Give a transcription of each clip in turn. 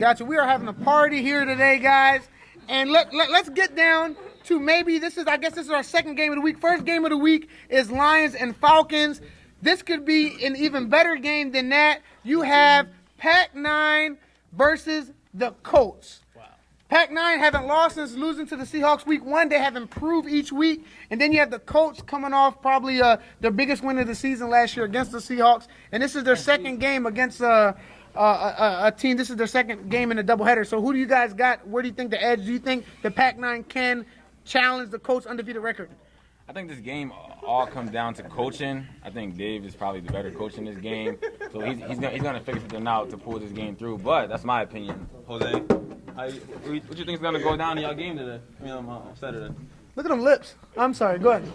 Gotcha. We are having a party here today, guys. And let's get down to maybe this is our second game of the week. First game of the week is Lions and Falcons. This could be an even better game than that. You have Pack-9 versus the Colts. Wow. Pack-9 haven't lost since losing to the Seahawks week 1. They have improved each week. And then you have the Colts coming off probably their biggest win of the season last year against the Seahawks. And this is their second game against a team. This is their second game in a doubleheader. So who do you guys got? Where do you think the edge? Do you think the Pack-9 can challenge the Colts' undefeated record? I think this game all comes down to coaching. I think Dave is probably the better coach in this game, so he's gonna figure something out to pull this game through. But that's my opinion. Jose, what you think is gonna go down in your game today? On Saturday. Look at them lips. I'm sorry. Go ahead.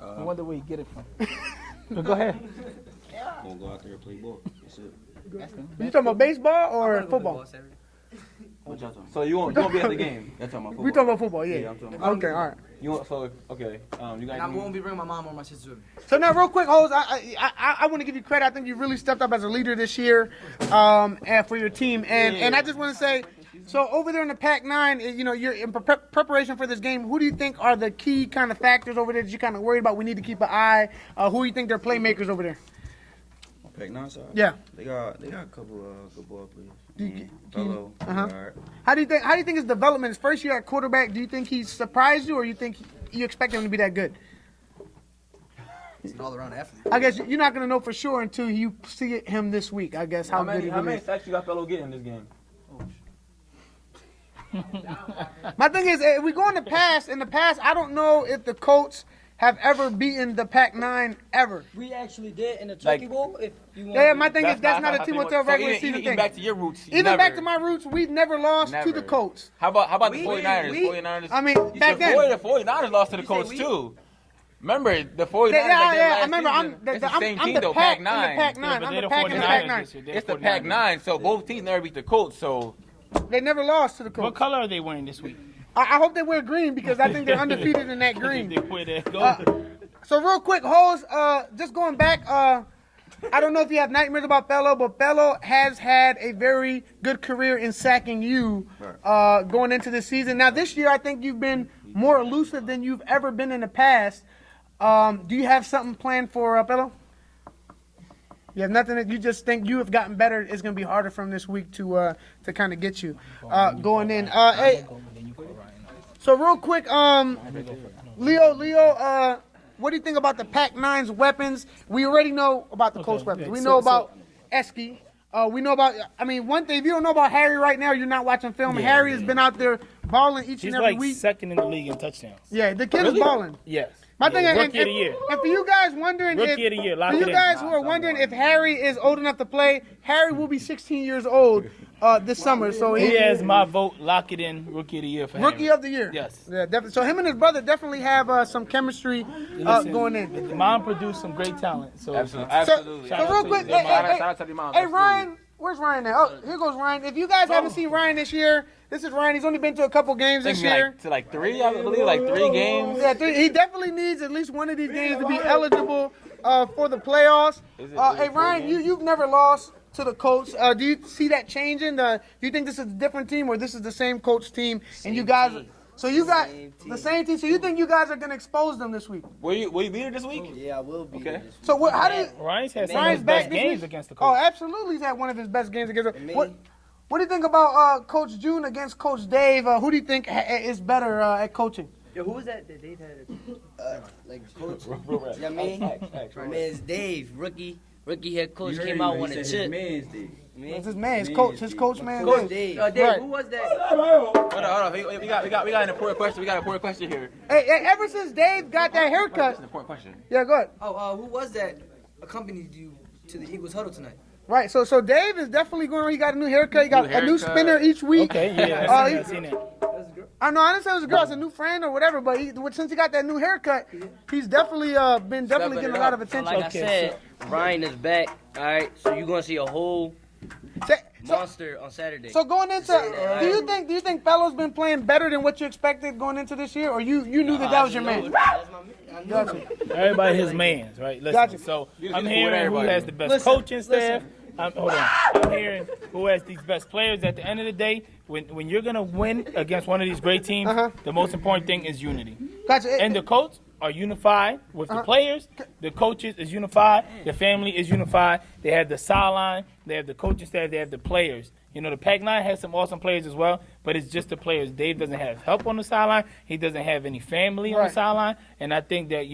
I wonder where you get it from. Go ahead. Gonna go out there and play ball. That's it. You talking about baseball or football? So you won't be at the game? That's talking about football. We talking about football, yeah. I'm talking about Okay, all right. You guys. I won't be bringing my mom or my sister with me. So now, real quick, Hose, I want to give you credit. I think you really stepped up as a leader this year, and for your team. And I just want to say, so over there in the Pack-9, you're in preparation for this game. Who do you think are the key kind of factors over there that you're kind of worried about? We need to keep an eye. Who do you think they're playmakers over there? Pack-9 side? Yeah. They got a couple good ball players. Fellow. Right. How do you think his development? His first year at quarterback, do you think he surprised you, or you think you expect him to be that good? He's an all-around athlete. I guess you're not going to know for sure until you see him this week. I guess how good he How many is. sacks you got Fellow get in this game? My thing is, if we go in the past, I don't know if the Colts have ever beaten the Pack-9 ever. We actually did in the Turkey Bowl. If you want. Yeah, my thing is that's not a team hotel regular season thing. Even back to your roots. Even back to my roots, we've never lost to the Colts. How about the 49ers? 49ers. I mean, back then. The 49ers lost to the Colts too. Remember the 49ers? I remember. It's the same team the though. Pack-9. Pack-9. I'm the Pack and the Pack-9. It's the Pack-9. So both teams never beat the Colts. So they never lost to the Colts. What color are they wearing this week? I hope they wear green because I think they're undefeated in that green. Go. So real quick, Hose, just going back, I don't know if you have nightmares about Fellow, but Fellow has had a very good career in sacking you going into the season. Now this year, I think you've been more elusive than you've ever been in the past. Do you have something planned for Fellow? You have nothing that you just think you have gotten better. It's going to be harder from this week to kind of get you going in. Hey, so real quick, Leo, what do you think about the Pack-9's weapons? We already know about the Colts weapons. We know about Esky. We know about, one thing, if you don't know about Harry right now, you're not watching film. Yeah, Harry has been out there balling each and every week. He's like second in the league in touchdowns. Yeah, the kid is balling. Yes. My thing is, Rookie of the year. and for you guys wondering Rookie of the year. Lock for it you in. guys who are wondering if Harry is old enough to play, Harry will be 16 years old this summer. So He has my vote. Lock it in. Rookie of the year for him. Rookie of the year. Yes. Yeah, definitely. So him and his brother definitely have some chemistry going in. Mom produced some great talent. So absolutely. So real quick, hey Ryan, where's Ryan now? Oh, here goes Ryan. If you guys haven't seen Ryan this year, this is Ryan. He's only been to a couple games this year. Like three, I believe, like 3 games. Yeah, 3. He definitely needs at least one of these games to be eligible for the playoffs. Hey Ryan, you've never lost to the Colts. Do you see that changing? Do you think this is a different team or this is the same Colts team? And you guys, so you got the same team. So you think you guys are going to expose them this week? Will you beat her this week? Yeah, I will be. Okay. So how do you? Ryan's had some of his best games against the Colts. Oh, absolutely, he's had one of his best games against them. What do you think about Coach June against Coach Dave? Who do you think is better at coaching? Yo, who was that Dave had? Coach. Yeah, man's Dave, rookie head coach came out with a chip. It's his man, his coach, man. Coach Dave. Dave, Right. who was that? Hold on. We got an important question. We got an important question here. Hey, ever since Dave got that haircut, That's an important question. yeah, go ahead. Who was that accompanied you to the Eagles huddle tonight? Right, so Dave is definitely going. He got a new haircut. He got a new spinner each week. Okay, yeah, I've seen it. I know. I didn't say it was a girl. It's a new friend or whatever. But since he got that new haircut, he's definitely been getting a lot of attention. Like I said, Ryan is back. All right, so you're gonna see a whole monster on Saturday. So going into, do you think Fellow's been playing better than what you expected going into this year, or you knew that was your man? That's my man. I knew Gotcha. Everybody his mans, right? Listen, Gotcha. So You I'm just hearing who everybody. has the best coaching staff. Hold on. I'm hearing who has these best players. At the end of the day, when you're gonna win against one of these great teams, the most important thing is unity. Gotcha. And the Colts are unified with the players. The coaches is unified. The family is unified. They have the sideline. They have the coaching staff. They have the players. You know, the Pack-9 has some awesome players as well, but it's just the players. Dave doesn't have help on the sideline. He doesn't have any family on the sideline, and I think that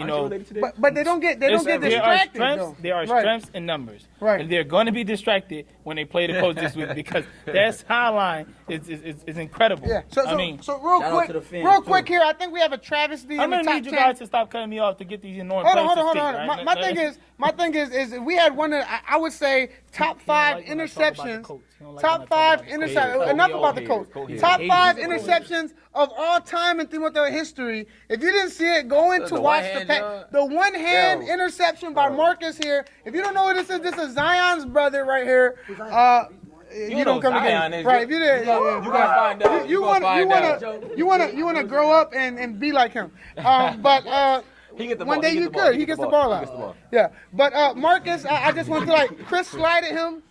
But they don't get distracted. There are strengths in numbers, Right. and they're going to be distracted when they play the Colts this week because that sideline is incredible. Yeah. So real Shout out quick, to the fans, quick here. I think we have a travesty I'm in the gonna top need you 10. guys to stop cutting me off to get these annoying Hold players on. to stick, right? My thing is we had one of I would say top 5 like when I talk about the interceptions. Colts. He don't like Top when I talk 5 about the Colts. interceptions. Enough about the Colts. Top 5 interceptions of all time in throughout their history. If you didn't see it, go in to watch the one-hand interception by Marcus here. If you don't know what this is Zion's brother right here. You don't come again, right? If you did, You gotta find out. you want to grow up and be like him. But He get the one ball. day you could. He gets the ball out. Yeah, but Marcus, I just want to Chris slided him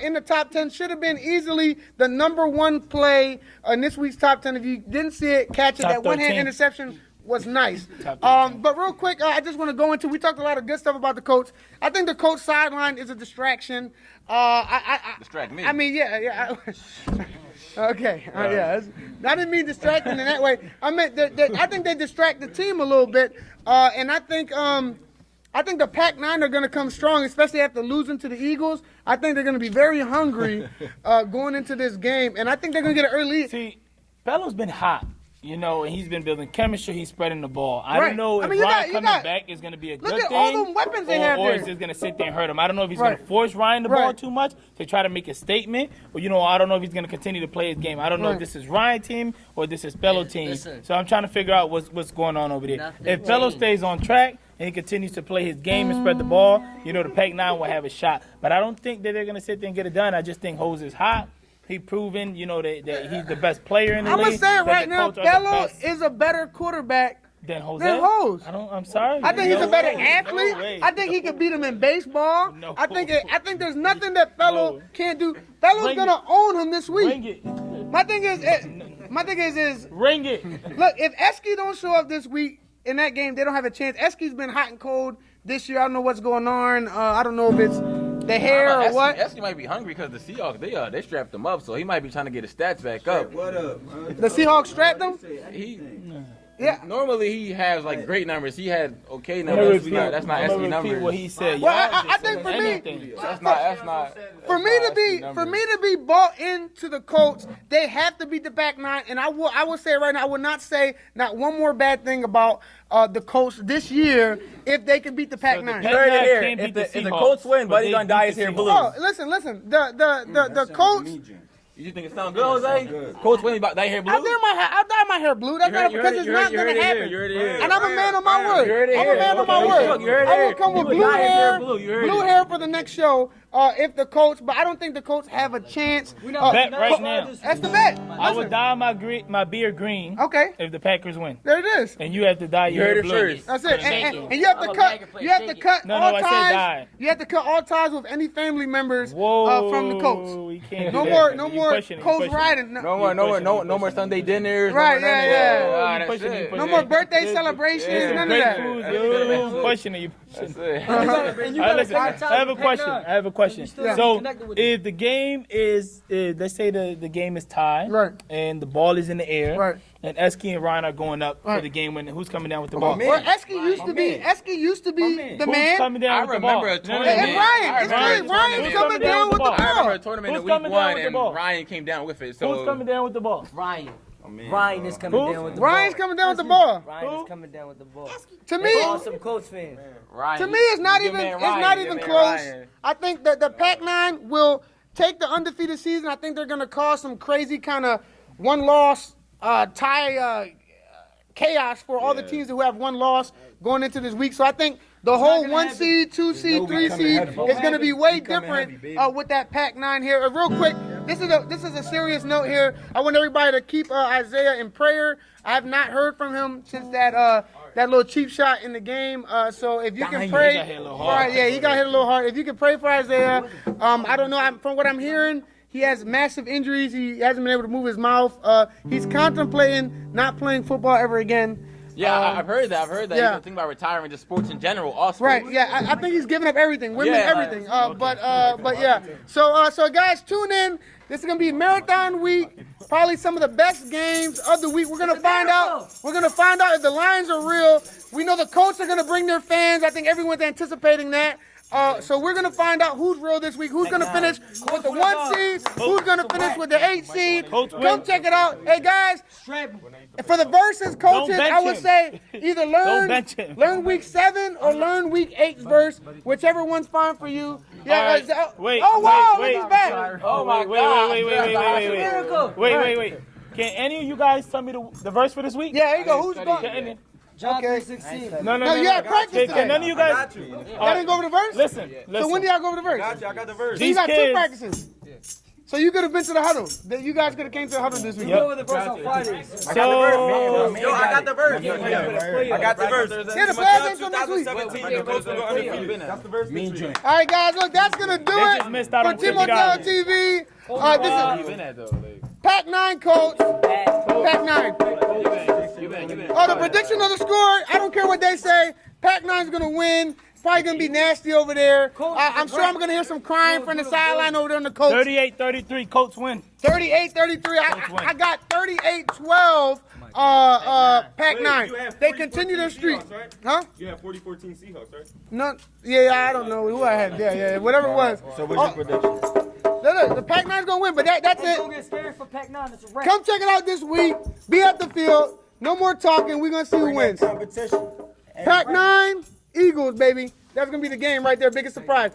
in the top 10. Should have been easily the #1 play in this week's top 10. If you didn't see it, catch it. Top That one-hand 13. interception was nice. Top 13. But real quick, I just want to go into. We talked a lot of good stuff about the Colts. I think the Colts sideline is a distraction. Distract me. I mean, yeah. Okay, yeah. I didn't mean distracting in that way. I meant I think they distract the team a little bit, and I think the Pack-9 are going to come strong, especially after losing to the Eagles. I think they're going to be very hungry going into this game, and I think they're going to get an early lead. See, Bello's been hot, and he's been building chemistry. He's spreading the ball. I Right. don't know if I mean, you Ryan got- coming back is going to be a good Look at thing. all them weapons they have or there. is just going to sit there and hurt him. I don't know if he's Right. going to force Ryan the ball Right. too much to try to make a statement, or I don't know if he's going to continue to play his game. I don't know Right. if this is Ryan team or this is Bello team. Listen. So I'm trying to figure out what's going on over there. Nothing If Bello changed. stays on track and he continues to play his game and spread the ball, the Pack-9 will have a shot. But I don't think that they're going to sit there and get it done. I just think Hose is hot. He proven, that he's the best player in the I'm league. gonna say it that right the now, Colts are the Bello best is a better quarterback than Jose. than Hose. I'm sorry. I think he's a better No athlete. way. I think he could beat him in baseball. No. I think there's nothing that Bello No. can't do. Bello's Bring gonna own him this week. Ring it. My thing is Ring it. look, if Esky don't show up this week in that game, they don't have a chance. Esky's been hot and cold this year. I don't know what's going on. I don't know if it's the hair or what. Esky might be hungry because the Seahawks they strapped him up, so he might be trying to get his stats back up. What up, man? The Seahawks strapped him. He Yeah. normally he has great numbers. He had okay I'm gonna numbers. repeat- That's not I'm gonna Esky repeat numbers. what he said. Well, Y'all I just think for saying me- anything. That's not. For me to be bought into the Colts, they have to beat the Pack-9, and I will say right now, I will not say not one more bad thing about the Colts this year if they can beat the Pack-9. Pack-9 heard it here. can't If beat the Seahawks, Colts win, but Buddy's they gonna beat dye the his hair Seahawks. blue. Oh, listen. The Colts. You think it sounds good, Jose? Colts winning about that hair blue. I'll dye my hair blue. That's not because it's not going to happen. You heard it here. And I'm a man of my You word. heard it I'm a here. man of my Okay, word. look, you heard it I will here. come with You blue would dye his hair hair, blue. You heard blue it. hair for the next show. If the Colts, but I don't think the Colts have a chance. Bet right now. That's the bet. I would Listen. dye my beard green Okay, if the Packers win, there it is. and you have to dye your heard hair it blue. first. That's it. Thank And you. you have to I'm a cut. Packer player. You have to Shake it. cut No, all I said ties. die. You have to cut all ties with any family members Whoa, from the Colts. we can't No do more, that. no You more pushing it, you Colts pushing it. riding. No more Sunday dinners. Right, no more none of yeah, that. yeah. Ah, You that's pushing it, you it. pushing No it. more birthday This- celebrations. this is None of great that. food, That's dude. it. Pushing it, you pushing That's it. it. All right, listen, I have a question. still So, connected with if the game is, let's say the game is tied, Right. and the ball is in the air, Right. and Esky and Ryan are going up for Right. the game winner, who's coming down with the ball? man. Well, Esky used to be the Who's man. coming down I with the ball? remember a No, no, tournament. no. And Ryan, I it's remember good. a Ryan's tournament. coming down with the I remember ball. a tournament Who's in week coming down one, with the and ball? Ryan came down with it. So Who's coming down with the ball? Ryan. Man, Ryan is coming Who? down with the Ryan's ball. coming down with the ball. Ryan Who? is coming down with the ball. To me, Awesome Colts fan. Ryan, to me, it's not your even. man It's Ryan, not your even man close. Ryan. I think that the Pack-9 will take the undefeated season. I think they're going to cause some crazy kind of one-loss tie chaos for all the teams who have one loss going into this week. So I think the whole 1 seed, 2 seed, 3 seed is going to be way different with that Pack-9 here. Real quick, this is a serious note here. I want everybody to keep Isaiah in prayer. I have not heard from him since that that little cheap shot in the game. So if you can He pray, got hit a little hard. all right, yeah, he got hit a little hard. If you can pray for Isaiah, I don't know. From what I'm hearing, he has massive injuries. He hasn't been able to move his mouth. He's contemplating not playing football ever again. Yeah, I've heard that. yeah. He's thinking about retiring, just sports in general, all sports. Right, yeah, I think he's giving up everything, women, Yeah. everything. But yeah. So guys, tune in. This is gonna be marathon week. Probably some of the best games of the week. We're gonna find out. We're gonna find out if the Lions are real. We know the Colts are gonna bring their fans. I think everyone's anticipating that. So we're gonna find out who's real this week. Who's gonna finish with the 1 seed? Who's gonna finish with the 8 seed? Come check it out. Hey guys, for the versus coaches, bench I would him. say either bench him. learn week 7 or learn week 8's verse, whichever one's fine for you. Yeah. All right. Wait, Oh wow, wait, look, he's back. Oh my God. Wait. Can any of you guys tell me the verse for this week? Yeah, here you go. Who's Can going? any- John Okay. 3:16. No. No, you had practice Can today. none of you guys? Y'all didn't go over the verse? Listen. So when did y'all go over the verse? I got the verse. So you These got 2 kids- practices. So you could have been to the huddle. You guys could have came to the huddle this week. Yep. Go with the verse on Fridays. So Yo, I got the verse. I got the verse. Yeah, the fans ain't till next week. 2017, the Colts will go undefeated. That's the verse this week. All right, guys, look, that's going to do They it just missed out for on Team Motel $50. TV. Where This you is been at, though? Like, Pack-9 Colts. Pack-9. you been. Oh, the prediction of the score, I don't care what they say. Pack-9's going to win. Probably going to be nasty over there. I'm sure I'm going to hear some crying from the sideline over there on the Colts. 38-33, Colts win. 38-33. I got 38-12. Pack-9. They continue their streak. Huh? You have 40-14 Seahawks, right? No, yeah, I don't know who I had. Yeah, whatever it was. So what's your prediction? Look, the Pack-9's going to win, but that's Don't it. get scared for Pack-9. It's a wrap. Come check it out this week. Be at the field. No more talking. We're going to see who wins. Competition. Pack-9, Eagles, baby. That's going to be the game right there. Biggest surprise.